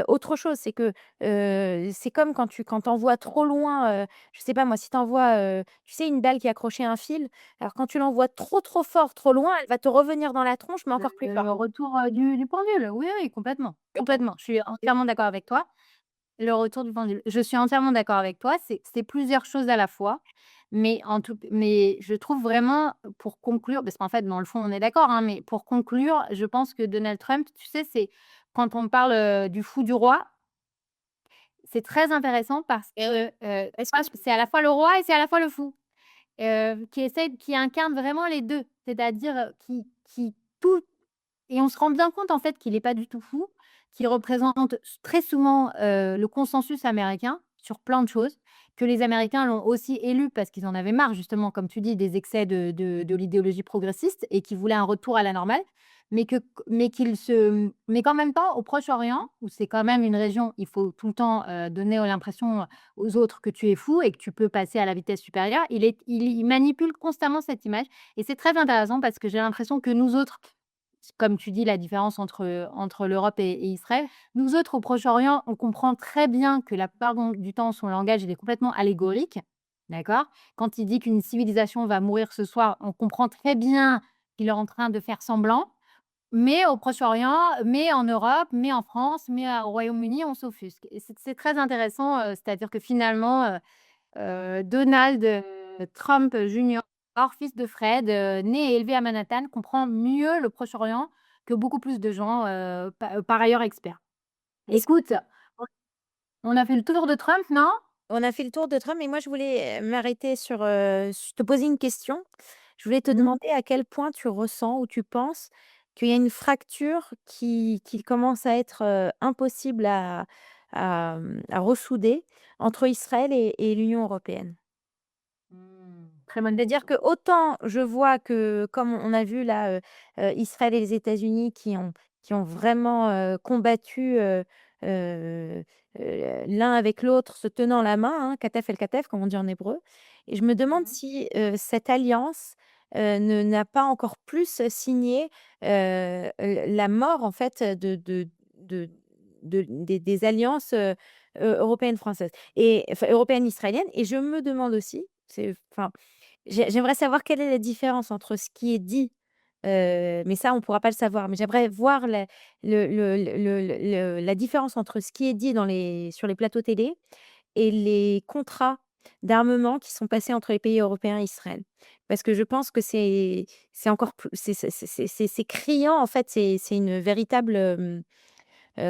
autre chose. C'est que, c'est comme quand tu envoies trop loin, je sais pas moi, si tu envoies, tu sais une balle qui est accrochée à un fil, alors quand tu l'envoies trop, trop fort, trop loin, elle va te revenir dans la tronche, mais encore plus le fort. retour, du pendule. Oui, oui, complètement, complètement. Je suis entièrement d'accord avec toi. Le retour du pendule. Je suis entièrement d'accord avec toi, c'est plusieurs choses à la fois, mais je trouve vraiment, pour conclure, parce qu'en fait, dans le fond, on est d'accord, hein, mais pour conclure, je pense que Donald Trump, tu sais, c'est quand on parle, du fou du roi, c'est très intéressant parce que, Est-ce que tu c'est à la fois le roi et c'est à la fois le fou. Qui incarne vraiment les 2, c'est-à-dire, qui tout et on se rend bien compte en fait qu'il est pas du tout fou, qu'il représente très souvent, le consensus américain sur plein de choses, que les Américains l'ont aussi élu parce qu'ils en avaient marre justement, comme tu dis, des excès de l'idéologie progressiste et qu'ils voulaient un retour à la normale, mais que mais qu'en même temps, au Proche-Orient, où c'est quand même une région, il faut tout le temps, donner l'impression aux autres que tu es fou et que tu peux passer à la vitesse supérieure, il manipule constamment cette image et c'est très intéressant parce que j'ai l'impression que nous autres, comme tu dis, la différence entre l'Europe et Israël. Nous autres, au Proche-Orient, on comprend très bien que la plupart du temps, son langage, il est complètement allégorique, d'accord? Quand il dit qu'une civilisation va mourir ce soir, on comprend très bien qu'il est en train de faire semblant, mais au Proche-Orient, mais en Europe, mais en France, mais au Royaume-Uni, on s'offusque et c'est très intéressant, c'est-à-dire que finalement, Donald, Trump junior, fils de Fred, né et élevé à Manhattan, comprend mieux le Proche-Orient que beaucoup plus de gens, par ailleurs experts. Est-ce Écoute, on a fait le tour de Trump, non? On a fait le tour de Trump, mais moi je voulais, m'arrêter sur, te poser une question. Je voulais te Mmh. demander à quel point tu ressens ou tu penses qu'il y a une fracture qui commence à être, impossible à ressouder entre Israël et l'Union européenne? Très bonne C'est-à-dire question. que autant je vois que, comme on a vu là, Israël et les États-Unis qui ont vraiment, combattu, heu l'un avec l'autre, se tenant la main, hein, «kataf el kataf» comme on dit en hébreu, et je me demande Mmh. si, cette alliance, ne n'a pas encore plus signé, la mort en fait, de des alliances, européennes françaises et enfin européennes israéliennes, et je me demande aussi, c'est enfin j'aimerais savoir quelle est la différence entre ce qui est dit, mais ça on ne pourra pas le savoir, mais j'aimerais voir la différence entre ce qui est dit sur les plateaux télé et les contrats d'armement qui sont passés entre les pays européens et Israël. Parce que je pense que c'est encore plus c'est criant en fait, c'est une véritable,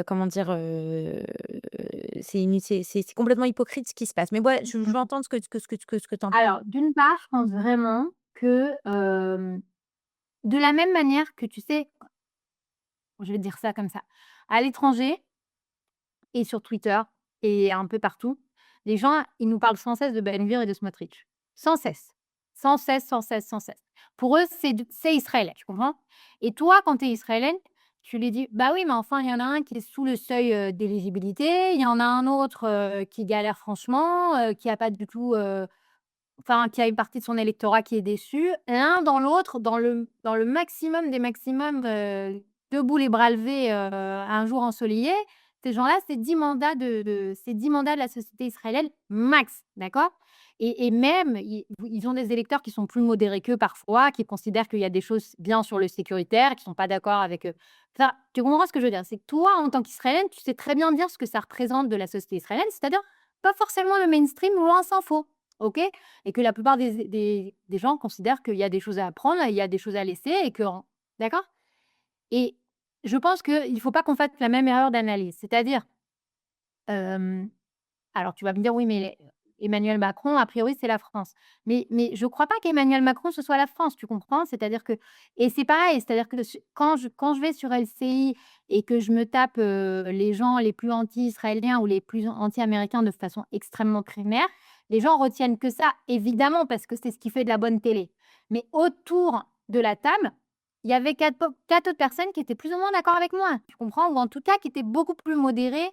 comment dire? C'est complètement hypocrite ce qui se passe. Mais ouais, je veux entendre ce que tu en penses. Alors, d'une part, je pense vraiment que, de la même manière que tu sais, je vais dire ça comme ça, à l'étranger et sur Twitter et un peu partout, les gens, ils nous parlent sans cesse de Ben Gvir et de Smotrich. Sans cesse. Sans cesse, sans cesse, sans cesse. Pour eux, c'est israélien, tu comprends? Et toi, quand tu es israélienne, tu lui dis: «Bah oui, mais enfin, il y en a un qui est sous le seuil, d'éligibilité, il y en a un autre, qui galère franchement, qui a pas du tout, enfin, qui a une partie de son électorat qui est déçu, l'un dans l'autre, dans le maximum des maximums, debout les bras levés, un jour ensoleillé. Ces gens-là, c'est 10 mandats c'est 10 mandats de la société israélienne max, d'accord? Et même, ils ont des électeurs qui sont plus modérés qu'eux parfois, qui considèrent qu'il y a des choses bien sur le sécuritaire, qui sont pas d'accord avec, enfin, tu comprends ce que je veux dire? C'est que toi, en tant qu'Israélienne, tu sais très bien dire ce que ça représente de la société israélienne, c'est-à-dire pas forcément le mainstream, loin s'en faut, OK? Et que la plupart des gens considèrent qu'il y a des choses à apprendre, il y a des choses à laisser et que d'accord? Et je pense qu'il ne faut pas qu'on fasse la même erreur d'analyse. C'est-à-dire, hem, alors tu vas me dire: «Oui, mais Emmanuel Macron, a priori, c'est la France». Mais je ne crois pas qu'Emmanuel Macron, ce soit la France, tu comprends? C'est-à-dire que et c'est pareil, c'est-à-dire que quand je vais sur LCI et que je me tape, les gens les plus anti-israéliens ou les plus anti-américains de façon extrêmement primaire, les gens retiennent que ça, évidemment, parce que c'est ce qui fait de la bonne télé. Mais autour de la table, il y avait 4 autres personnes qui étaient plus ou moins d'accord avec moi, tu comprends? Ou en tout cas qui étaient beaucoup plus modérées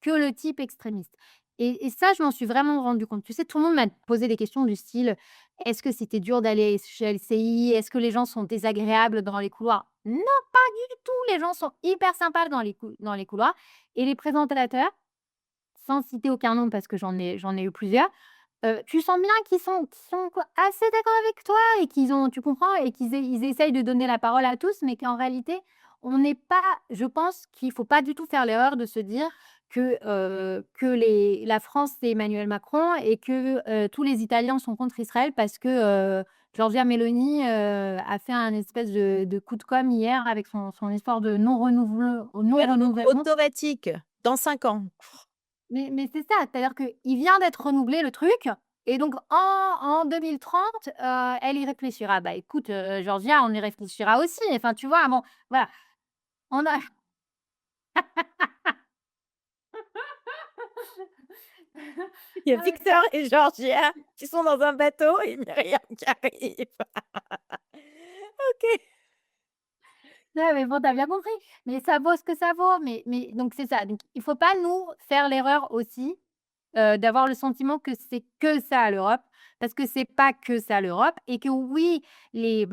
que le type extrémiste. Et ça, je m'en suis vraiment rendu compte. Tu sais, tout le monde m'a posé des questions du style: «Est-ce que c'était dur d'aller chez LCI? Est-ce que les gens sont désagréables dans les couloirs?» Non, pas du tout, les gens sont hyper sympas dans les couloirs et les présentateurs, sans citer aucun nom parce que j'en ai eu plusieurs, tu sens bien qu'ils sont quoi, assez d'accord avec toi et qu'ils ont tu comprends? Et ils essayent de donner la parole à tous, mais qu'en réalité, on n'est pas je pense qu'il faut pas du tout faire l'erreur de se dire que la France, c'est Emmanuel Macron et que, tous les Italiens sont contre Israël parce que, Giorgia Meloni, a fait un espèce de coup de com' hier avec son histoire de non renouvellement. Automatique, dans 5 ans. Mais c'est ça, c'est-à-dire qu'il vient d'être renouvelé le truc et donc en 2030, elle y réfléchira. Bah, écoute, Georgia, on y réfléchira aussi. Enfin, tu vois? Bon, voilà, on a Il y a non mais Victor et Georgia qui sont dans un bateau et Myriam qui arrive. OK. non mais bon, tu as bien compris. Mais ça vaut ce que ça vaut. Mais donc c'est ça. Donc il faut pas nous faire l'erreur aussi, d'avoir le sentiment que c'est que ça l'Europe, parce que c'est pas que ça l'Europe et que oui, les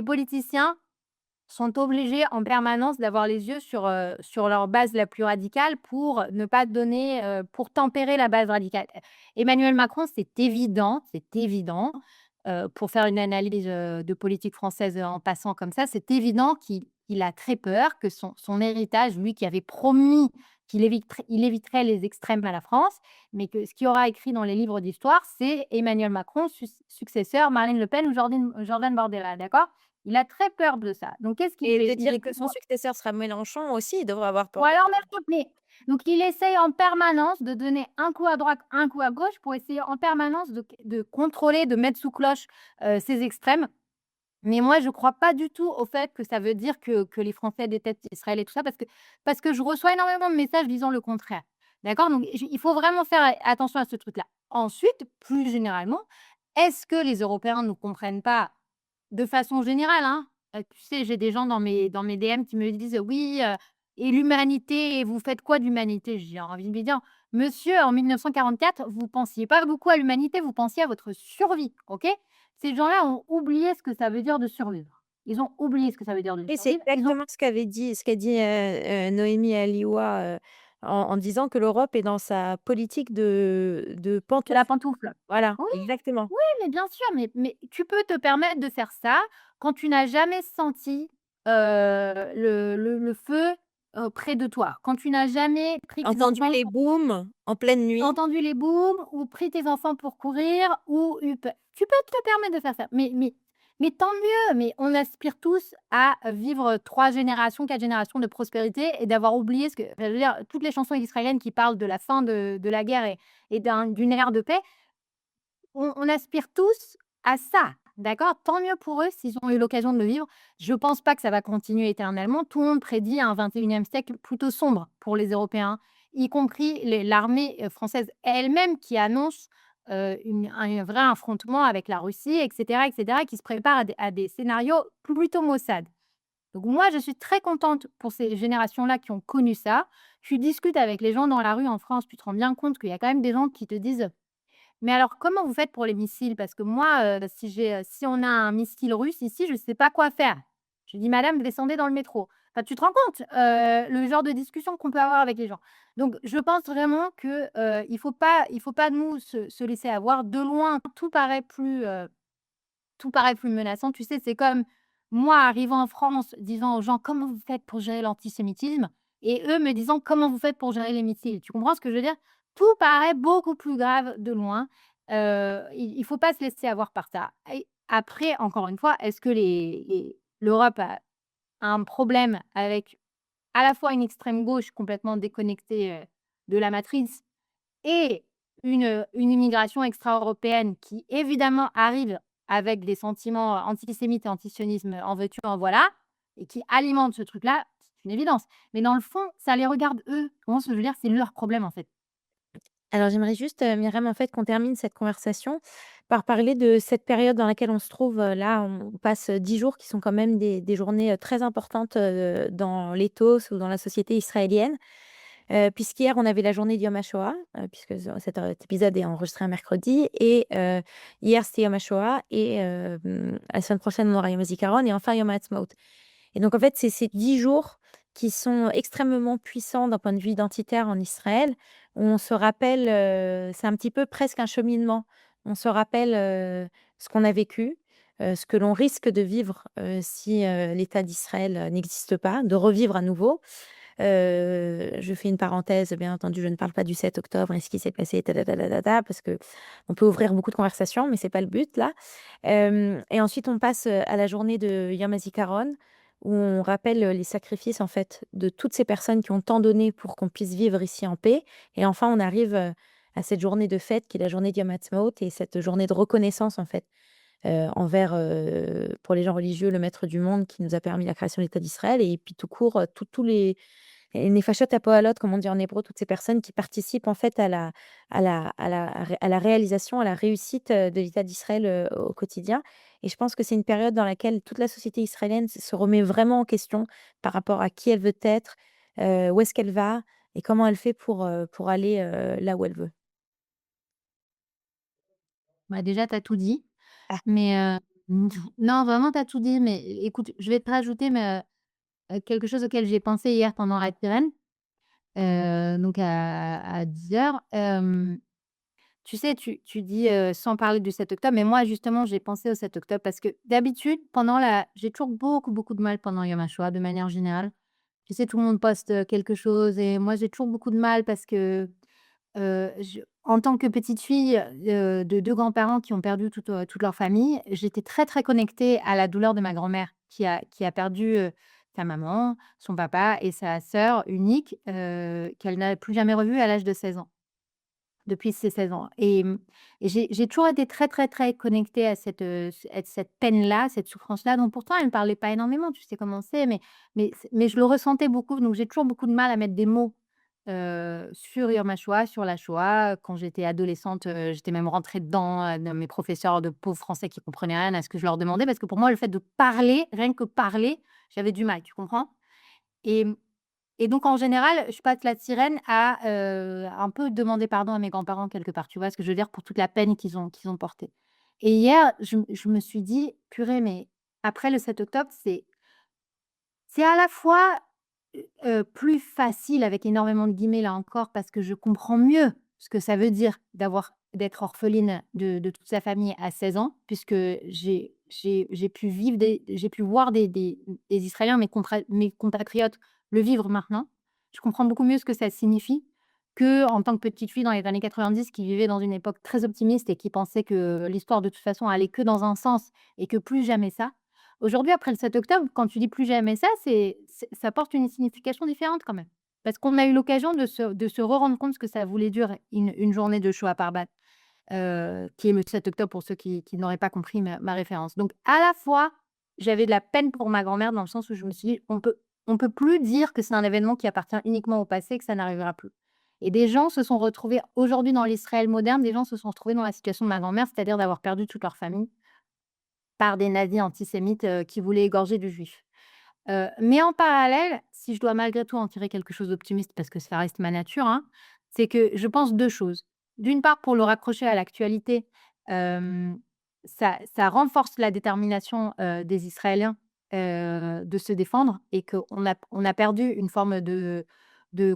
politiciens sont obligés en permanence d'avoir les yeux sur leur base la plus radicale pour ne pas donner, pour tempérer la base radicale. Emmanuel Macron, c'est évident, pour faire une analyse, de politique française, en passant comme ça, c'est évident qu'il il a très peur que son héritage, lui qui avait promis qu'il éviterait les extrêmes à la France, mais que ce qu'il aura écrit dans les livres d'histoire, c'est Emmanuel Macron successeur, Marine Le Pen ou Jordan Bardella, d'accord? Il a très peur de ça. Donc qu'est-ce qu'il Et de fait? Il dire que son écoute successeur sera Mélenchon aussi, il devrait avoir ou peur de alors ça. même mais donc il essaye en permanence de donner un coup à droite, un coup à gauche pour essayer en permanence de contrôler, de mettre sous cloche, ces extrêmes. Mais moi, je crois pas du tout au fait que ça veut dire que les Français détestent Israël et tout ça parce que je reçois énormément de messages disant le contraire. D'accord? Donc il faut vraiment faire attention à ce truc-là. Ensuite, plus généralement, est-ce que les Européens ne comprennent pas de façon générale, hein? Tu sais, j'ai des gens dans mes DM qui me disent: «Oui, et l'humanité et vous faites quoi de l'humanité?» J'ai envie de lui dire: «Monsieur, en 1944, vous pensiez pas beaucoup à l'humanité, vous pensiez à votre survie, OK?» Ces gens-là ont oublié ce que ça veut dire de survivre. Ils ont oublié ce que ça veut dire de Et c'est survivre. Ils ont exactement ce qu'a dit, Noémie Alioua, en disant que l'Europe est dans sa politique de de la pantoufle. pantoufle. Voilà, Oui, exactement. oui, mais bien sûr, mais tu peux te permettre de faire ça quand tu n'as jamais senti, le feu, près de toi. Quand tu n'as jamais pris tes Entendu enfants les booms en pleine nuit. entendu les booms ou pris tes enfants pour courir ou eu peur. Tu peux te permettre de faire ça, mais tant mieux, mais on aspire tous à vivre 3 générations, 4 générations de prospérité et d'avoir oublié ce que enfin, je veux dire, toutes les chansons israéliennes qui parlent de la fin de la guerre et d'une ère de paix, on aspire tous à ça, d'accord? Tant mieux pour eux s'ils ont eu l'occasion de le vivre. Je pense pas que ça va continuer éternellement. Tout le monde prédit un 21e siècle plutôt sombre pour les Européens, y compris l'armée, française elle-même qui annonce, un vrai affrontement avec la Russie et cetera, qui se prépare à des scénarios plutôt maussades. Donc moi, je suis très contente pour ces générations-là qui ont connu ça. Tu discutes avec les gens dans la rue en France, tu te rends bien compte qu'il y a quand même des gens qui te disent: mais alors, comment vous faites pour les missiles? Parce que moi, si on a un missile russe ici, je ne sais pas quoi faire. Je dis: «Madame, descendez dans le métro». Enfin, tu te rends compte, le genre de discussion qu'on peut avoir avec les gens. Donc je pense vraiment que, il faut pas nous se laisser avoir. De loin, tout paraît plus menaçant. Tu sais, c'est comme moi arrivant en France, disant aux gens: «Comment vous faites pour gérer l'antisémitisme?» et eux me disant: «Comment vous faites pour gérer les missiles?» Tu comprends ce que je veux dire? Tout paraît beaucoup plus grave de loin. Il faut pas se laisser avoir par ça et après, encore une fois, est-ce que l'Europe a un problème avec à la fois une extrême gauche complètement déconnectée, de la matrice et une immigration extra-européenne qui évidemment arrive avec des sentiments antisémites et antisionisme en veux-tu, en voilà et qui alimente ce truc-là, c'est une évidence. Mais dans le fond, ça les regarde eux. Comment ce que je veux dire? C'est leur problème, en fait. Alors j'aimerais juste, Myriam, en fait, qu'on termine cette conversation par parler de cette période dans laquelle on se trouve, là. On passe, 10 jours qui sont quand même des journées, très importantes, dans l'éthos ou dans la société israélienne. Puisqu'hier, on avait la journée de Yom HaShoah, puisque cet épisode est enregistré un mercredi et hier, c'était Yom HaShoah et la semaine prochaine, on aura Yom HaZikaron et enfin Yom HaAtzmaut. Et donc en fait, c'est ces 10 jours qui sont extrêmement puissants d'un point de vue identitaire en Israël, où on se rappelle, c'est un petit peu presque un cheminement. On se rappelle, ce qu'on a vécu, ce que l'on risque de vivre, si, l'État d'Israël, n'existe pas, de revivre à nouveau. Je fais une parenthèse, bien entendu, je ne parle pas du 7 octobre et ce qui s'est passé ta ta ta ta ta ta, parce qu'on peut ouvrir beaucoup de conversations, mais c'est pas le but là. Et ensuite on passe, à la journée de Yom HaZikaron où on rappelle, les sacrifices en fait de toutes ces personnes qui ont tant donné pour qu'on puisse vivre ici en paix. Et enfin on arrive, à cette journée de fête qui est la journée de Yom Ha'atzmaut et cette journée de reconnaissance en fait, envers, pour les gens religieux, le maître du monde qui nous a permis la création de l'État d'Israël et puis tout court, tous les Nefashot Hapoalot, comme on dit en hébreu, toutes ces personnes qui participent en fait à la réalisation, à la réussite, de l'État d'Israël, au quotidien. Et je pense que c'est une période dans laquelle toute la société israélienne se remet vraiment en question par rapport à qui elle veut être, où est-ce qu'elle va et comment elle fait pour aller, là où elle veut. Bah, déjà, tu as tout dit, Ah, mais non, vraiment, tu as tout dit, mais écoute, je vais te rajouter quelque chose auquel j'ai pensé hier pendant la sirène, donc à 10:00. tu sais, tu dis, sans parler du 7 octobre, mais moi, justement, j'ai pensé au 7 octobre parce que d'habitude, pendant la j'ai toujours beaucoup, beaucoup de mal pendant Yom HaShoah de manière générale. Tu sais, tout le monde poste, quelque chose et moi, j'ai toujours beaucoup de mal parce que, je en tant que petite fille, de 2 grands-parents qui ont perdu toute leur famille, j'étais très, très connectée à la douleur de ma grand-mère qui a perdu, sa maman, son papa et sa sœur unique, qu'elle n'a plus jamais revue à l'âge de 16 ans. Depuis ses 16 ans et j'ai toujours été très, très, très connectée à cette peine-là, cette souffrance-là dont pourtant elle ne parlait pas énormément, tu sais comment c'est, mais je le ressentais beaucoup, donc j'ai toujours beaucoup de mal à mettre des mots, sur Yom HaShoah, sur la Shoah. Quand j'étais adolescente, j'étais même rentrée dedans, dans mes professeurs de pauvres français qui comprenaient rien à ce que je leur demandais parce que pour moi, le fait de parler, rien que parler, j'avais du mal, tu comprends? Et et donc en général, je passe la sirène à, un peu demander pardon à mes grands-parents quelque part, tu vois ce que je veux dire? Pour toute la peine qu'ils ont portée. Et hier, je me suis dit: «Purée, mais après le 7 octobre, c'est à la fois, plus facile avec énormément de guillemets là encore parce que je comprends mieux ce que ça veut dire d'être orpheline de toute sa famille à 16 ans puisque j'ai pu voir des Israéliens, mes compatriotes le vivre maintenant. Je comprends beaucoup mieux ce que ça signifie que en tant que petite fille dans les années 90 qui vivait dans une époque très optimiste et qui pensait que l'histoire de toute façon allait que dans un sens et que plus jamais ça. Aujourd'hui, après le 7 octobre, quand tu dis plus jamais ça, ça porte une signification différente quand même. Parce qu'on a eu l'occasion de se re-rendre compte ce que ça voulait dire une journée de Shoah par balle, qui est le 7 octobre pour ceux qui n'auraient pas compris ma référence. Donc à la fois, j'avais de la peine pour ma grand-mère dans le sens où je me suis dit: «On peut plus dire que c'est un événement qui appartient uniquement au passé et que ça n'arrivera plus». Et des gens se sont retrouvés aujourd'hui dans l'Israël moderne, des gens se sont retrouvés dans la situation de ma grand-mère, c'est-à-dire d'avoir perdu toute leur famille par des nazis antisémites, qui voulaient égorger du juif. Mais en parallèle, si je dois malgré tout en tirer quelque chose d'optimiste parce que ça reste ma nature, hein, c'est que je pense 2 choses. D'une part, pour le raccrocher à l'actualité, ça renforce la détermination, des Israéliens, de se défendre et qu'on a perdu une forme de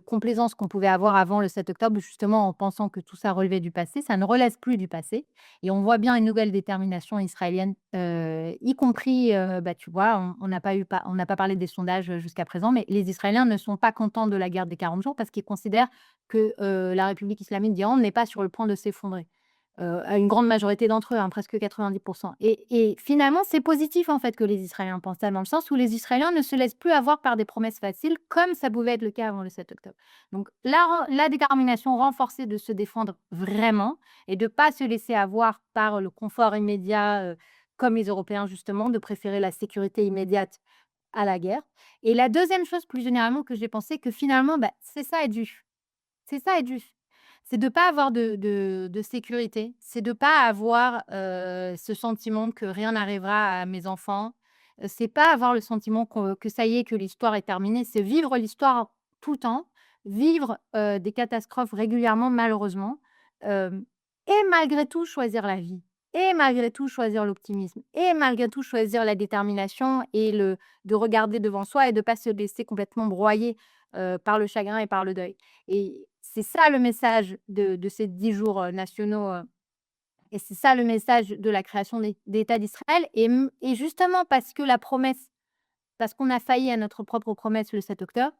complaisance qu'on pouvait avoir avant le 7 octobre, justement en pensant que tout ça relevait du passé. Ça ne relève plus du passé et on voit bien une nouvelle détermination israélienne, y compris, bah, tu vois, on n'a pas parlé des sondages, jusqu'à présent, mais les Israéliens ne sont pas contents de la guerre des 40 jours parce qu'ils considèrent que, la République islamique d'Iran n'est pas sur le point de s'effondrer. À une grande majorité d'entre eux, hein, presque 90. Et finalement, c'est positif, en fait, que les Israéliens pensent ça, dans le sens où les Israéliens ne se laissent plus avoir par des promesses faciles, comme ça pouvait être le cas avant le 7 octobre. Donc la détermination renforcée de se défendre vraiment et de pas se laisser avoir par le confort immédiat, comme les Européens justement, de préférer la sécurité immédiate à la guerre. Et la deuxième chose plus généralement que j'ai pensé que finalement, bah, c'est ça être juif. C'est ça être juif. C'est de pas avoir de sécurité, c'est de pas avoir, ce sentiment que rien n'arrivera à mes enfants, c'est pas avoir le sentiment que ça y est, que l'histoire est terminée, c'est vivre l'histoire tout le temps, vivre, des catastrophes régulièrement malheureusement, hem et malgré tout choisir la vie et malgré tout choisir l'optimisme et malgré tout choisir la détermination et le de regarder devant soi et de pas se laisser complètement broyer, par le chagrin et par le deuil. Et c'est ça le message de ces 10 jours, nationaux, et c'est ça le message de la création d'État d'Israël et justement parce qu'on a failli à notre propre promesse le 7 octobre,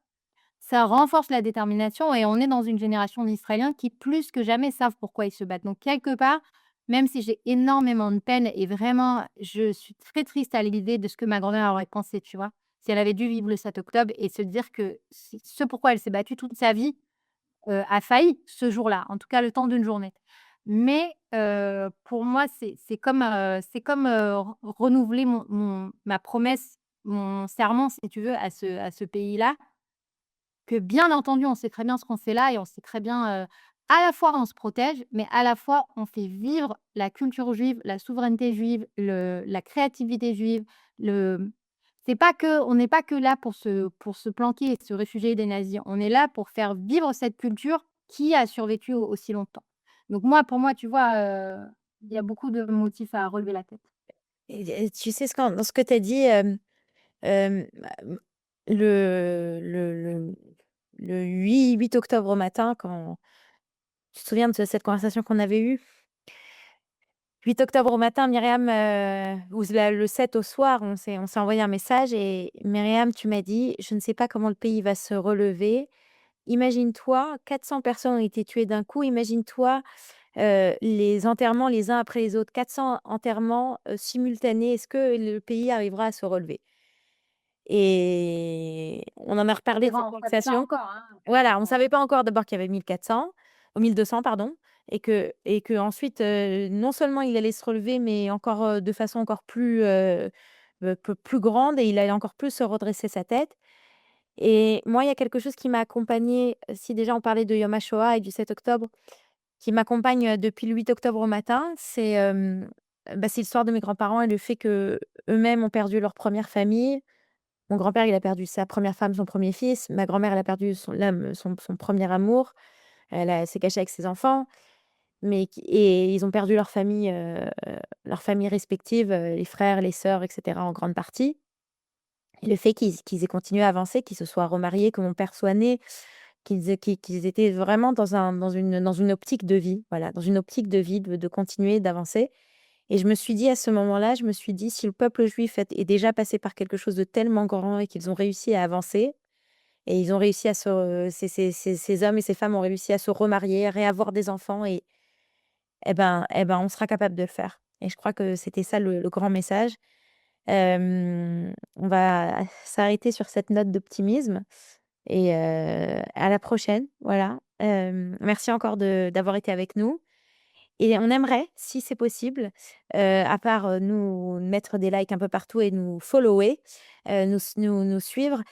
ça renforce la détermination et on est dans une génération d'Israéliens qui, plus que jamais, savent pourquoi ils se battent. Donc quelque part, même si j'ai énormément de peine et vraiment je suis très triste à l'idée de ce que ma grand-mère aurait pensé, tu vois? Si elle avait dû vivre le 7 octobre et se dire que ce pourquoi elle s'est battue toute sa vie a failli ce jour-là, en tout cas le temps d'une journée. Mais pour moi, c'est comme, renouveler ma promesse, mon serment, si tu veux, à ce pays-là, que bien entendu, on sait très bien ce qu'on fait là et on sait très bien, à la fois on se protège, mais à la fois on fait vivre la culture juive, la souveraineté juive, la créativité juive, le c'est pas que on n'est pas que là pour se planquer et se réfugier des nazis. On est là pour faire vivre cette culture qui a survécu aussi longtemps. Donc moi, pour moi, tu vois, il y a beaucoup de motifs à relever la tête. Et tu sais dans ce que tu as dit, bah, le le le le 8 octobre au matin Tu te souviens de cette conversation qu'on avait eue? 8 octobre au matin, Myriam, ou le 7 au soir, on s'est envoyé un message et Myriam, tu m'as dit: «Je ne sais pas comment le pays va se relever. Imagine-toi, 400 personnes ont été tuées d'un coup. Imagine-toi, les enterrements les uns après les autres, 400 enterrements, simultanés. Est-ce que le pays arrivera à se relever?» Et on en a reparlé C'est de cette vrai, on ne savait pas conversation. encore, hein, Voilà, on on savait pas encore d'abord qu'il y avait 1 400 ou 1 200 pardon et qu'ensuite, non seulement il allait se relever, mais encore, de façon encore plus, plus grande et il allait encore plus se redresser sa tête et moi, il y a quelque chose qui m'a accompagnée, si déjà on parlait de Yom HaShoah et du 7 octobre, qui m'accompagne, depuis le 8 octobre au matin, c'est l'histoire de mes grands-parents et le fait qu'eux mêmes ont perdu leur première famille. Mon grand-père, il a perdu sa première femme, son premier fils. Ma grand-mère, elle a perdu son 1er amour. Elle s'est cachée avec ses enfants, mais qui et ils ont perdu leur famille respective, les frères, les sœurs et cetera, en grande partie et le fait qu'ils aient continué à avancer, qu'ils se soient remariés, que mon père soit né, qu'ils étaient vraiment dans une optique de vie, voilà, dans une optique de vie, de continuer, d'avancer et je me suis dit à ce moment-là, je me suis dit: «Si le peuple juif est déjà passé par quelque chose de tellement grand et qu'ils ont réussi à avancer et ils ont réussi à ces hommes et ces femmes ont réussi à se remarier, à réavoir des enfants et ben, on sera capable de le faire» et je crois que c'était ça le grand message. On va s'arrêter sur cette note d'optimisme et à la prochaine, voilà. Merci encore d'avoir été avec nous. Et on aimerait, si c'est possible, à part, nous mettre des likes un peu partout et nous follower, nous suivre,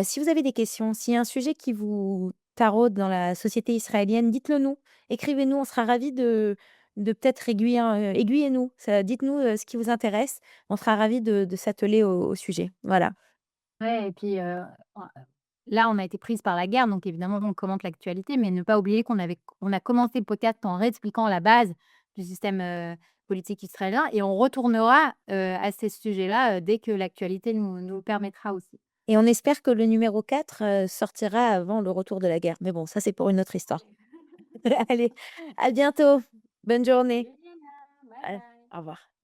si vous avez des questions, s'il y a un sujet qui vous taraude dans la société israélienne, dites-le nous. Écrivez-nous, on sera ravis de peut-être aiguillez-nous, dites-nous, ce qui vous intéresse. On sera ravis de s'atteler au sujet. Voilà. ouais et puis, en là, on a été prise par la guerre, donc évidemment, on commente l'actualité, mais ne pas oublier qu'on a commencé le podcast en réexpliquant la base du système, politique israélien et on retournera, à ces sujets-là, dès que l'actualité nous le permettra aussi. Et on espère que le numéro 4 sortira avant le retour de la guerre. Mais bon, ça, c'est pour une autre histoire. Allez, à bientôt. Bonne journée. Bye Al bye. Au revoir.